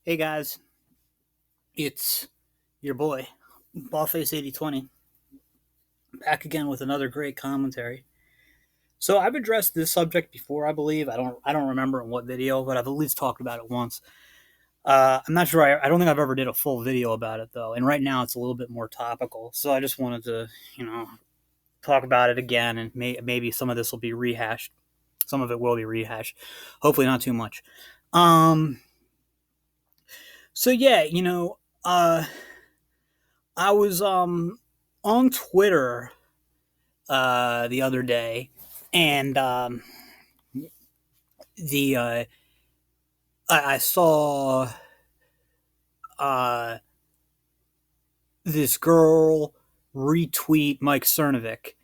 Hey guys, it's your boy, Ballface8020, back again with another great commentary. So I've addressed this subject before, I believe. I don't remember in what video, but I've at least talked about it once. I'm not sure. I don't think I've ever did a full video about it though, and right now it's a little bit more topical. So I just wanted to, talk about it again, and maybe some of this will be rehashed. Some of it will be rehashed. Hopefully, not too much. Um. So yeah, I was on Twitter the other day, and the I saw uh, this girl retweet Mike Cernovic,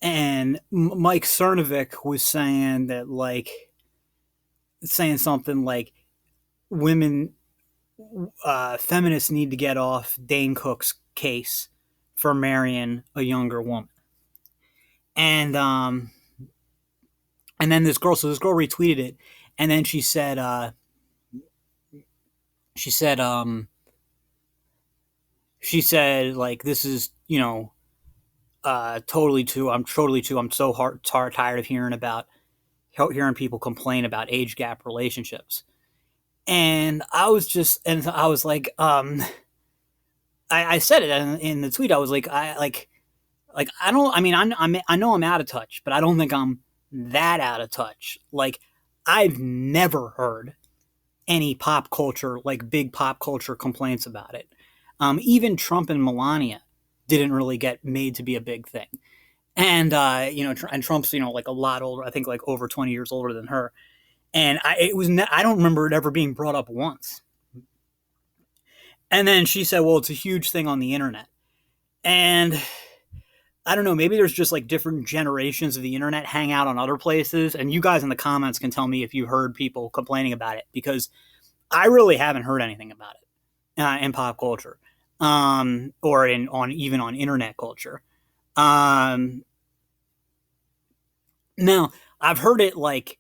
and Mike Cernovic was saying that saying something like women feminists need to get off Dane Cook's case for marrying a younger woman, and then this girl retweeted it, and then she said she said like this is totally too I'm so tired of hearing people complain about age gap relationships. And I was like I said it in the tweet. I was like I don't I mean I know I'm out of touch, but I don't think I'm that out of touch. Like, I've never heard any pop culture, like big pop culture complaints about it. Even Trump and Melania didn't really get made to be a big thing. And, and Trump's, like a lot older, I think like over 20 years older than her. And I don't remember it ever being brought up once. And then she said, well, it's a huge thing on the internet. And I don't know, maybe there's just like different generations of the internet hang out on other places. And you guys in the comments can tell me if you heard people complaining about it, because I really haven't heard anything about it in pop culture, or even on internet culture. Um, Now I've heard it like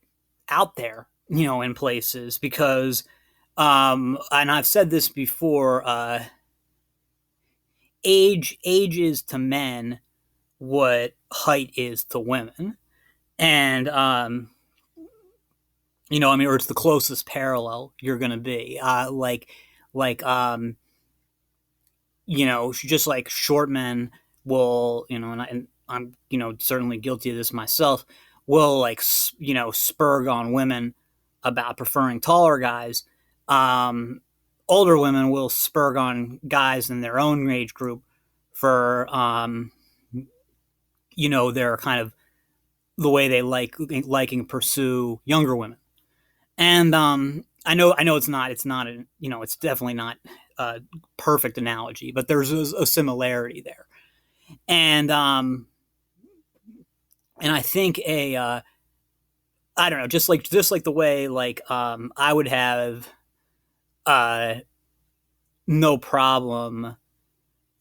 out there, in places because, and I've said this before. Age is to men what height is to women, and or it's the closest parallel you're gonna be. Like just like short men will, and I'm, certainly guilty of this myself, will like, spurg on women about preferring taller guys. Um, Older women will spurg on guys in their own age group for, their kind of the way they liking pursue younger women. And I know it's definitely not a perfect analogy, but there's a similarity there. And I think I don't know, just like the way I would have uh no problem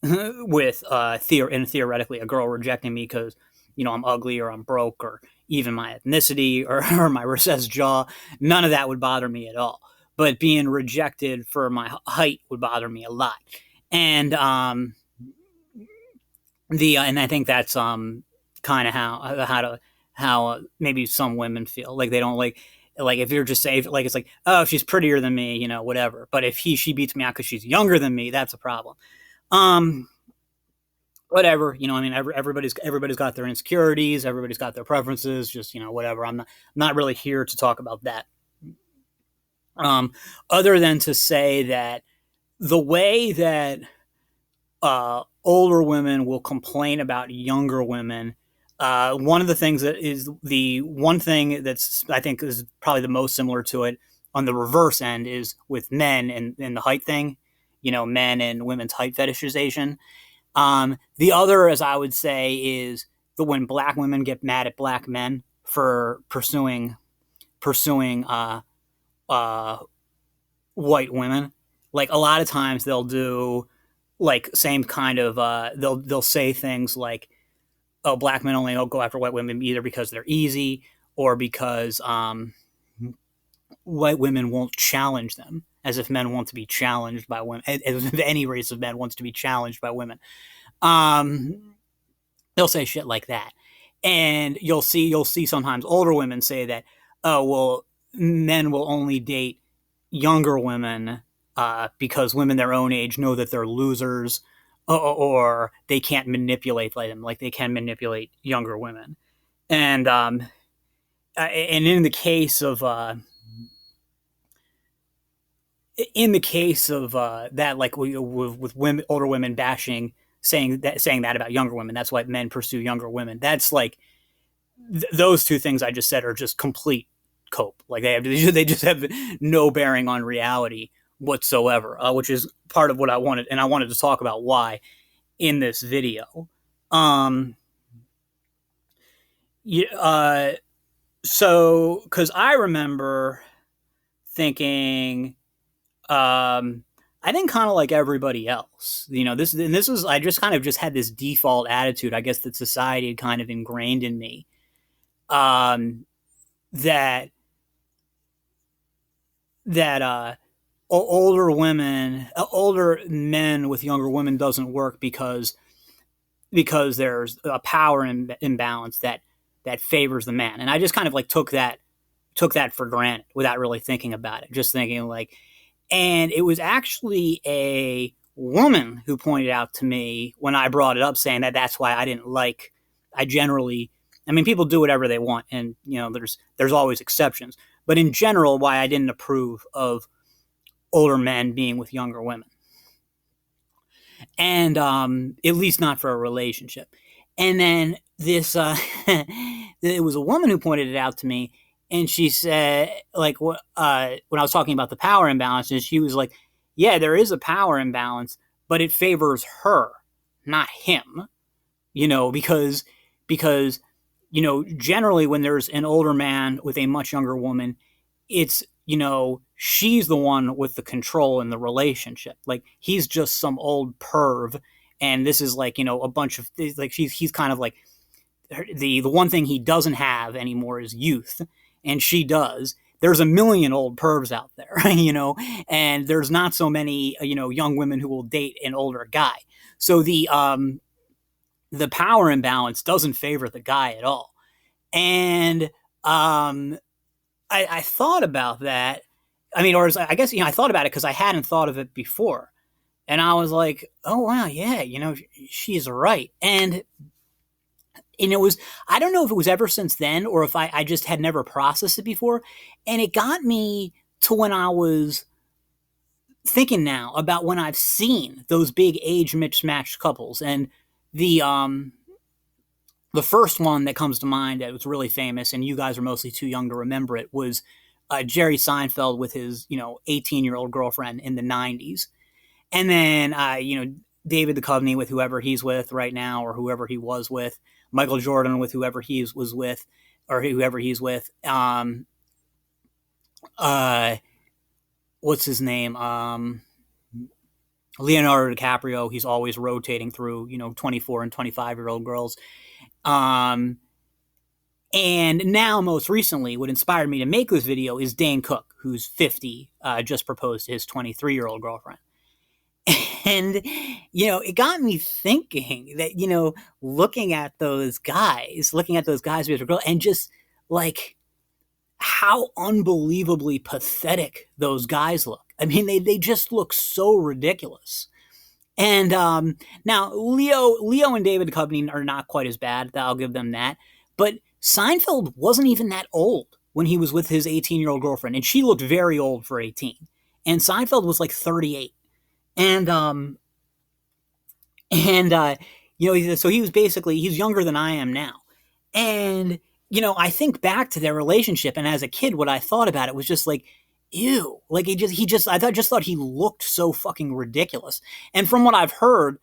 with theoretically a girl rejecting me because I'm ugly or I'm broke or even my ethnicity or my recessed jaw. None of that would bother me at all. But being rejected for my height would bother me a lot. And the and I think that's kind of how maybe some women feel like they don't like if you're just saying like it's like, oh, she's prettier than me, whatever. But if she beats me out because she's younger than me, that's a problem. Um, Whatever, I mean, everybody's got their insecurities, everybody's got their preferences, just whatever. I'm not really here to talk about that. Um, Other than to say that the way that older women will complain about younger women. One of the things that is the one thing that's I think is probably the most similar to it on the reverse end is with men and the height thing, men and women's height fetishization. The other, as I would say, is the when black women get mad at black men for pursuing uh, white women. Like a lot of times they'll do like same kind of they'll say things like, oh, black men only go after white women either because they're easy or because white women won't challenge them. as if men want to be challenged by women, as if any race of men wants to be challenged by women. Um, they'll say shit like that, and you'll see sometimes older women say that, oh well, men will only date younger women because women their own age know that they're losers, or they can't manipulate them like they can manipulate younger women. And in the case of that, like with women, older women bashing, saying that about younger women, that's why men pursue younger women. That's like those two things I just said are just complete cope. Like they just have no bearing on reality whatsoever, which is part of what I wanted, and I wanted to talk about why in this video. Um, yeah, so because I remember thinking, I think kind of like everybody else, this was, I just kind of just had this default attitude, I guess, that society had kind of ingrained in me, um, that that older men with younger women doesn't work because there's a power imbalance that favors the man, and I just kind of like took that for granted without really thinking about it, just thinking like, and it was actually a woman who pointed out to me when I brought it up, saying that that's why I generally, I mean, people do whatever they want, and there's always exceptions, but in general, why I didn't approve of older men being with younger women, and at least not for a relationship. And then this, it was a woman who pointed it out to me, and she said, like, when I was talking about the power imbalance, and she was like, "Yeah, there is a power imbalance, but it favors her, not him." Because generally when there's an older man with a much younger woman, it's she's the one with the control in the relationship. Like, he's just some old perv, and this is like a bunch of, like, he's kind of like, the one thing he doesn't have anymore is youth, and she does. There's a million old pervs out there, and there's not so many young women who will date an older guy. So the power imbalance doesn't favor the guy at all. And I thought about that. I mean, or I guess I thought about it because I hadn't thought of it before, and I was like, oh wow, yeah, she's right. And it was, I don't know if it was ever since then or if I just had never processed it before. And it got me to when I was thinking now about when I've seen those big age mismatched couples. And the first one that comes to mind that was really famous, and you guys are mostly too young to remember it, was Jerry Seinfeld with his 18-year-old girlfriend in the 90s. And then David Duchovny with whoever he's with right now, or whoever he was with. Michael Jordan with whoever he was with, or whoever he's with. What's his name? Leonardo DiCaprio. He's always rotating through 24 and 25-year-old girls. And now, most recently, what inspired me to make this video is Dane Cook, who's 50, just proposed to his 23-year-old girlfriend. And, it got me thinking that, looking at those guys with a girl, and just like how unbelievably pathetic those guys look. I mean, they just look so ridiculous. And now Leo and David Duchovny are not quite as bad. I'll give them that. But Seinfeld wasn't even that old when he was with his 18-year-old girlfriend, and she looked very old for 18. And Seinfeld was like 38. And so he's younger than I am now. And, I think back to their relationship, and as a kid, what I thought about it was just like, ew. Like, I just thought he looked so fucking ridiculous. And from what I've heard,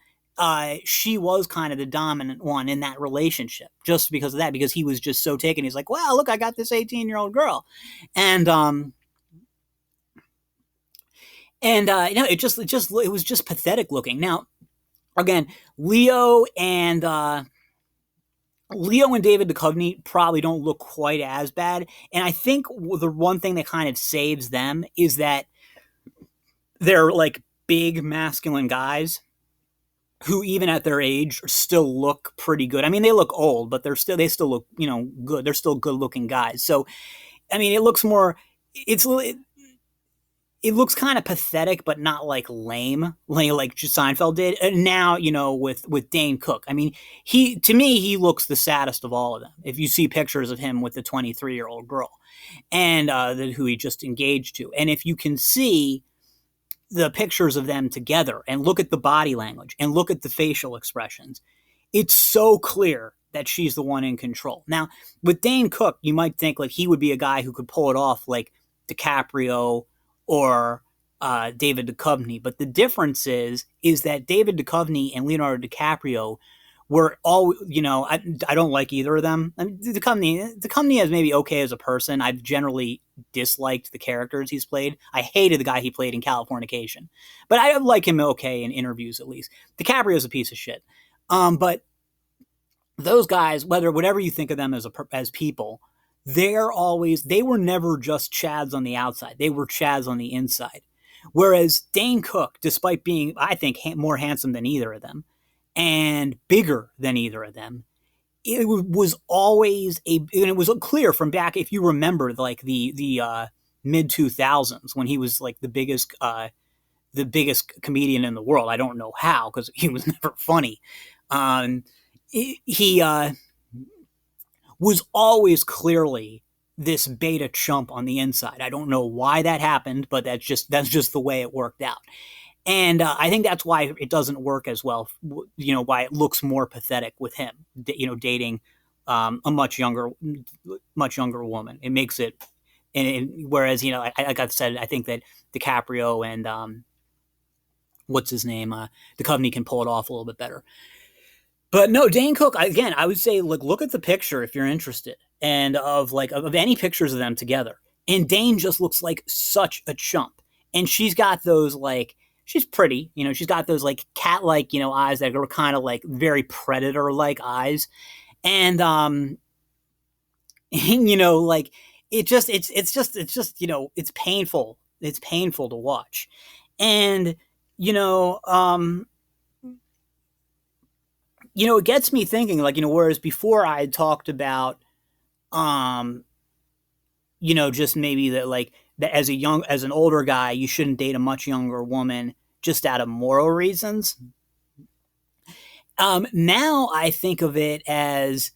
she was kind of the dominant one in that relationship, just because of that, because he was just so taken. He's like, wow, look, I got this 18-year-old girl. And it was just pathetic looking. Now, again, Leo and David Duchovny probably don't look quite as bad. And I think the one thing that kind of saves them is that they're like big masculine guys who even at their age still look pretty good. I mean, they look old, but they still look, good. They're still good looking guys. So I mean, it looks more it's it looks kind of pathetic, but not like lame, like Seinfeld did. And now, with Dane Cook, I mean, he to me he looks the saddest of all of them. If you see pictures of him with the 23-year-old girl, and who he just engaged to, and if you can see the pictures of them together and look at the body language and look at the facial expressions, it's so clear that she's the one in control. Now, with Dane Cook, you might think like he would be a guy who could pull it off like DiCaprio or David Duchovny. But the difference is that David Duchovny and Leonardo DiCaprio were all, I don't like either of them. I mean, Duchovny is maybe okay as a person. I've generally disliked the characters he's played. I hated the guy he played in Californication, but I like him okay in interviews at least. DiCaprio's a piece of shit. But those guys, whatever you think of them as people, they were never just Chads on the outside. They were Chads on the inside. Whereas Dane Cook, despite being, I think, more handsome than either of them and bigger than either of them, it was always and it was clear from back, if you remember, like the mid 2000s when he was like the biggest comedian in the world. I don't know how, because he was never funny. He was always clearly this beta chump on the inside. I don't know why that happened, but that's just the way it worked out. And I think that's why it doesn't work as well. Why it looks more pathetic with him. Dating a much younger woman. It makes it. Whereas like I've said, I think that DiCaprio and what's his name, Duchovny can pull it off a little bit better. But no, Dane Cook, again, I would say look at the picture if you're interested, and of any pictures of them together. And Dane just looks like such a chump. And she's got those she's pretty, she's got those cat-like, eyes that are kind of like very predator-like eyes. And it's painful. It's painful to watch. And it gets me thinking, whereas before I had talked about, just maybe that as an older guy, you shouldn't date a much younger woman just out of moral reasons. Now I think of it as,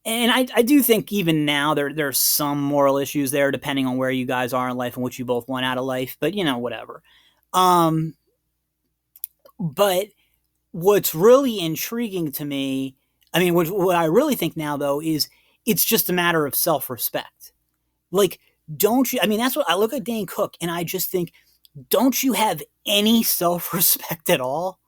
and I do think even now there's some moral issues there, depending on where you guys are in life and what you both want out of life, but whatever. But what's really intriguing to me, I mean, what I really think now, though, is it's just a matter of self-respect. Don't you? I mean, that's what I look at Dane Cook, and I just think, don't you have any self-respect at all?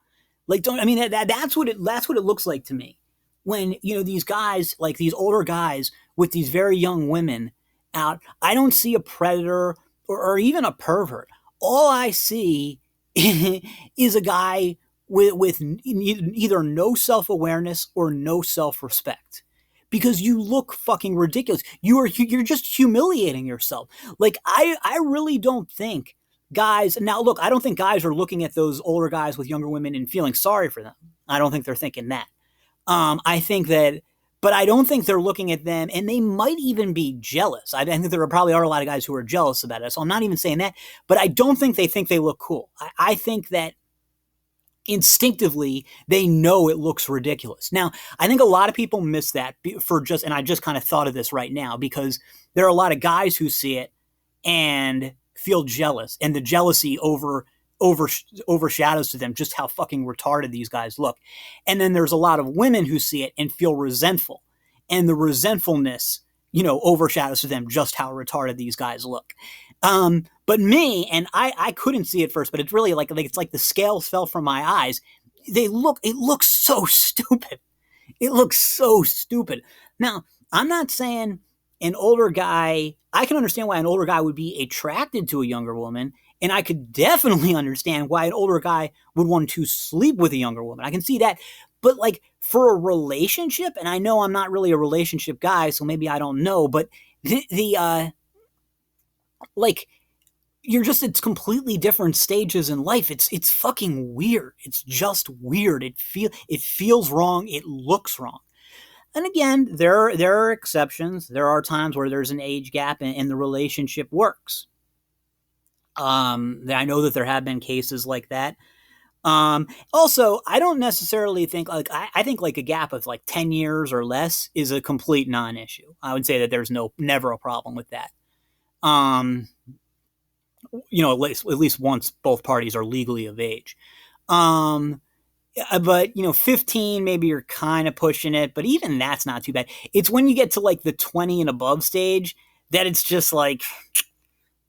Don't, I mean, that's what it looks like to me when these guys, like these older guys with these very young women out. I don't see a predator or even a pervert. All I see is a guy with either no self-awareness or no self-respect, because you look fucking ridiculous. You're just humiliating yourself. I really don't think guys, now look, I don't think guys are looking at those older guys with younger women and feeling sorry for them. I don't think they're thinking that. I think that, but I don't think they're looking at them, and they might even be jealous. I think there probably are a lot of guys who are jealous about it, so I'm not even saying that, but I don't think they look cool. I think that instinctively they know it looks ridiculous. Now, I think a lot of people miss that and I just kind of thought of this right now, because there are a lot of guys who see it and feel jealous, and the jealousy overshadows to them just how fucking retarded these guys look. And then there's a lot of women who see it and feel resentful, and the resentfulness, overshadows to them just how retarded these guys look. But me, and I couldn't see it first, but it's really it's like the scales fell from my eyes. It looks so stupid. It looks so stupid. Now, I'm not saying an older guy, I can understand why an older guy would be attracted to a younger woman, and I could definitely understand why an older guy would want to sleep with a younger woman. I can see that. But for a relationship, and I know I'm not really a relationship guy, so maybe I don't know, but you're just it's completely different stages in life. It's fucking weird. It's just weird. It feels wrong. It looks wrong. And again, there are exceptions. There are times where there's an age gap and the relationship works. I know that there have been cases like that. Also, I don't necessarily think like I think like a gap of like 10 years or less is a complete non-issue. I would say that there's never a problem with that. Um, at least once both parties are legally of age. Um, but 15, maybe you're kind of pushing it, but even that's not too bad. It's when you get to like the 20 and above stage that it's just like,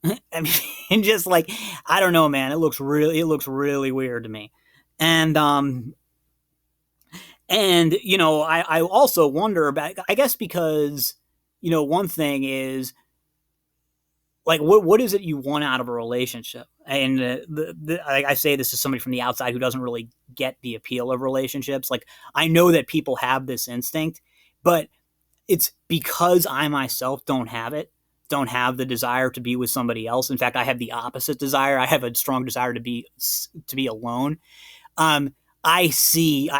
I mean, and just like, I don't know, man. It looks really weird to me. And, I also wonder about, I guess because, one thing is like what is it you want out of a relationship? And I say this to somebody from the outside who doesn't really get the appeal of relationships. Like I know that people have this instinct, but it's because I myself don't have the desire to be with somebody else. In fact, I have the opposite desire. I have a strong desire to be alone. um, I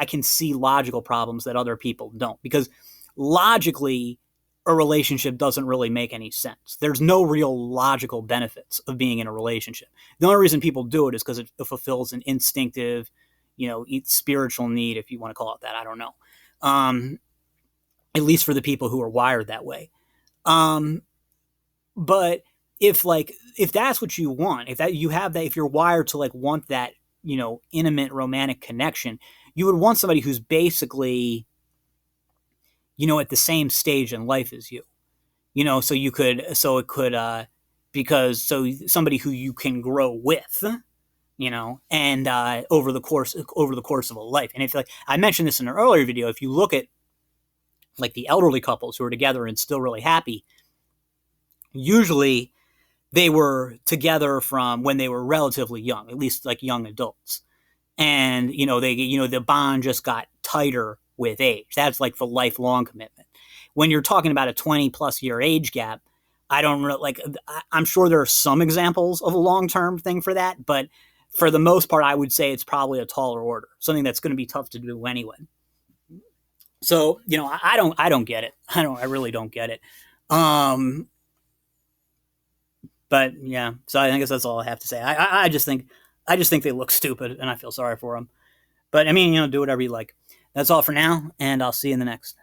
can see logical problems that other people don't, because logically a relationship doesn't really make any sense. There's no real logical benefits of being in a relationship. The only reason people do it is because it fulfills an instinctive, spiritual need, if you want to call it that. I don't know. Um, at least for the people who are wired that way. Um, but if that's what you want, if you're wired to like want that, intimate romantic connection, you would want somebody who's basically, at the same stage in life as you. So it could because so somebody who you can grow with, and over the course of a life. And if like I mentioned this in an earlier video, if you look at like the elderly couples who are together and still really happy, usually they were together from when they were relatively young, at least like young adults. And the bond just got tighter with age. That's like the lifelong commitment. When you're talking about a 20+ year age gap, I don't really like. I'm sure there are some examples of a long-term thing for that, but for the most part, I would say it's probably a taller order, something that's going to be tough to do anyway. So I don't get it. I really don't get it. Um, but yeah, so I guess that's all I have to say. I just think they look stupid, and I feel sorry for them. But I mean, do whatever you like. That's all for now, and I'll see you in the next.